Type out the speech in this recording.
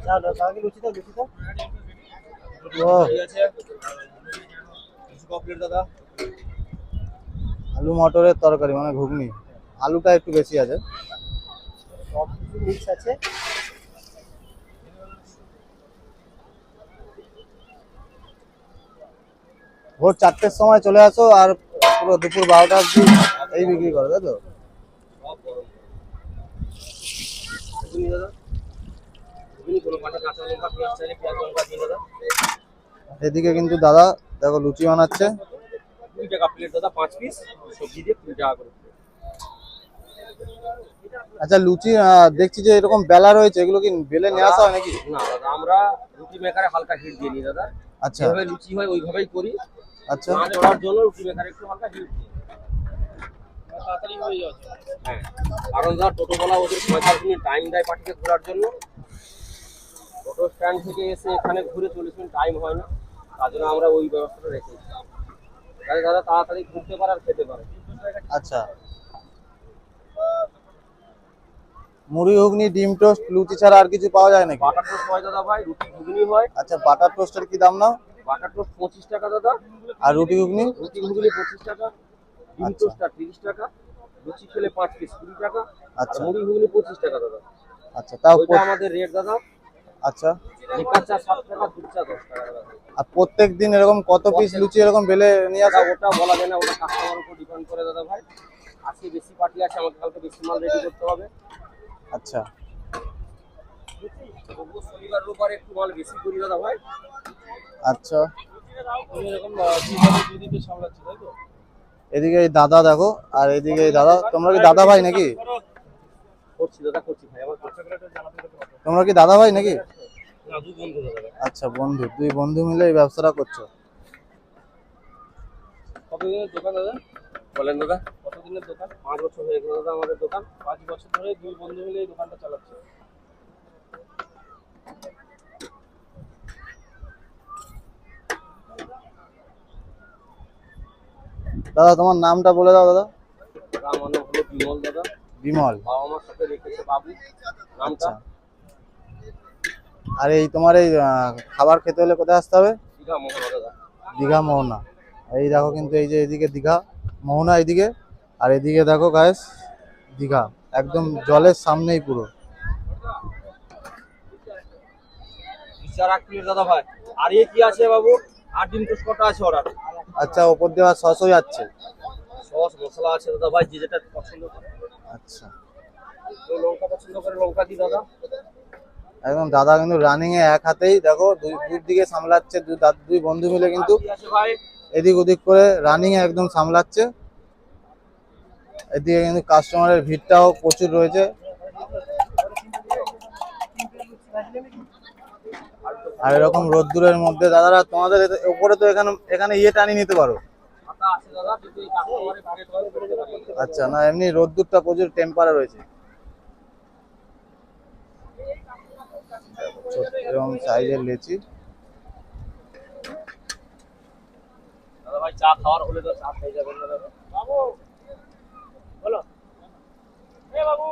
দাও দাও দাও, লুচি দাও, লুচি দাও। ও ঠিক আছে, লুচি কমপ্লিট দাদা। আলু মটরের তরকারি মানে ঘুগনি, আলুটা একটু বেশি আছে। সব কিছু মিক্স আছে। ভোর 4টের সময় চলে আসো আর পুরো দুপুর 12টা অবধি এই বিক্রি করো, তাই তো? সব গরম ঘুগনি দাদা, ঘুগনি কোনো পাশে কাঁচা লঙ্কা পেঁয়াজ চাইলে পেঁয়াজ লঙ্কা দিন দাদা। এদিকে কিন্তু দাদা দেখো লুচি বানাচ্ছে। 20 টাকা প্লেট দাদা, 5 পিস সবজি দিয়ে 20 টাকা করে। আচ্ছা লুচি দেখছি যে এরকম বেলা রয়েছে, এগুলো কি বেলে নিয়ে আসা হয় নাকি? না দাদা, আমরা রুটি মেকারে হালকা হিট দিয়ে নিই দাদা। আচ্ছা যেভাবে লুচি হয় ওইভাবেই করি। আচ্ছা না চড়ার জন্য রুটি মেকারে একটু হালকা হিট দিই, তাড়াতাড়ি হয়ে যাবে। হ্যাঁ, কারণ দাদা টোটোওয়ালা ওদের 45 মিনিট টাইম দেয় পার্টিকে ঘোরার জন্য। টোটো স্ট্যান্ড থেকে এসে এখানে ঘুরে 40 মিনিট টাইম হয় না, তার জন্য আমরা ওই ব্যবস্থাটা রেখেছি যাতে দাদা তাড়াতাড়ি ঘুরতে পারে আর খেতে পারে। আচ্ছা, মুড়ি ঘুগনি ডিম টোস্ট লুচি ছাড়া আর কিছু পাওয়া যায় নাকি? বাটার টোস্ট হয় দাদা ভাই, রুটি ঘুগনি হয়। আচ্ছা, বাটার টোস্টের কি দাম নাও? বাটার টোস্ট 25 টাকা দাদা। আর রুটি ঘুগনি? রুটি ঘুগনি 25 টাকা। ডিম আচ্ছা টোস্টটা 30 টাকা। লুচি খেলে 5 পিস 20 টাকা। আর আচ্ছা মুড়ি ঘুগনি 25 টাকা দাদা। আচ্ছা, তাও ওইটা আমাদের রেট দাদা। আচ্ছা, লিকার চা 7 টাকা, দুধ চা 10 টাকা দাদা। আর প্রত্যেক দিন এরকম কত পিস লুচি এরকম বেলে নিয়ে আসা? ওটা বলা যায় না, ওটা কাস্টমার উপর ডিপেন্ড করে দাদা ভাই। আজকে বেশি পার্টি আছে, আমাকে কালকে বেশি মাল রেডি করতে হবে। আচ্ছা তবুও শনিবার রোববার একটু মাল বেশি করি দাদা ভাই। আচ্ছা, তুমি এরকম দুইভাবে দুদিকে সামলাচ্ছি তাই তো? এদিকে এই দাদা দেখো, আর এদিকে এই দাদা। তোমরা কি দাদা ভাই নাকি? করছি দাদা, করছি ভাই, আমার খরচা করে জানাতে পারো। তোমরা কি দাদা ভাই নাকি? না, দু বন্ধু দাদা ভাই। আচ্ছা বন্ধু, দুই বন্ধু মিলে এই ব্যবসাটা করছো। কতদিনের দোকান দাদা বলেন দাদা? কতদিনের দোকান? 5 বছর হয়ে গেল দাদা আমাদের দোকান। 5 বছর ধরে দুই বন্ধু মিলে এই দোকানটা চালাচ্ছে। দাদা তোমার নামটা বলে দাও দাদা। আমার নাম হলো বিমল দাদা। বিমল। বাবা মার সাথে রেখেছে বাবু নামটা। আচ্ছা, আর এই তোমার এই খাবার খেতে হলে কোথায় আসতে হবে? দীঘা মোহনা দাদা। দীঘা মোহনা। এই দেখো কিন্তু এই যে এদিকে দীঘা মোহনা এইদিকে, আর এদিকে দেখো গাইস দীঘা, একদম জলের সামনেই পুরো। বিচার 1 প্লেট দাদা ভাই। আর এ কি আছে বাবু? আর ডিম টোস্ট কটা আছে অর্ডার? আচ্ছা, ওপর দিয়ে আর সসও যাচ্ছে। সস মশলা আছে দাদা ভাই, যে যেটা পছন্দ করে। আচ্ছা, কেউ লঙ্কা পছন্দ করে লঙ্কা দিই দাদা। একদম দাদা কিন্তু রানিং এ এক হাতেই দেখো দুই দিকে সামলাচ্ছে, দুই বন্ধু মিলে কিন্তু কি আছে ভাই? এদিক ওদিক করে রানিং এ একদম সামলাচ্ছে। এদিকে কিন্তু কাস্টমারের ভিড়টাও প্রচুর রয়েছে। আর এরকম রোদ্দুরের মধ্যে দাদারা তোমাদের উপরে তো এখানে এখানে ইয়ে টানিয়ে নিতে পারো। আটা আছে দাদা, কিন্তু এই কাস্টমারের প্লেট হয় করতে পারি। আচ্ছা, না এমনি রোদ্দুরটা প্রচুর টেম্পারে রয়েছে। এরকম সাইজের লেচি। দাদা ভাই চা খাওয়ার হলে তো চা খেয়ে যাবেন না দাদা। বাবু বলো, এ বাবু।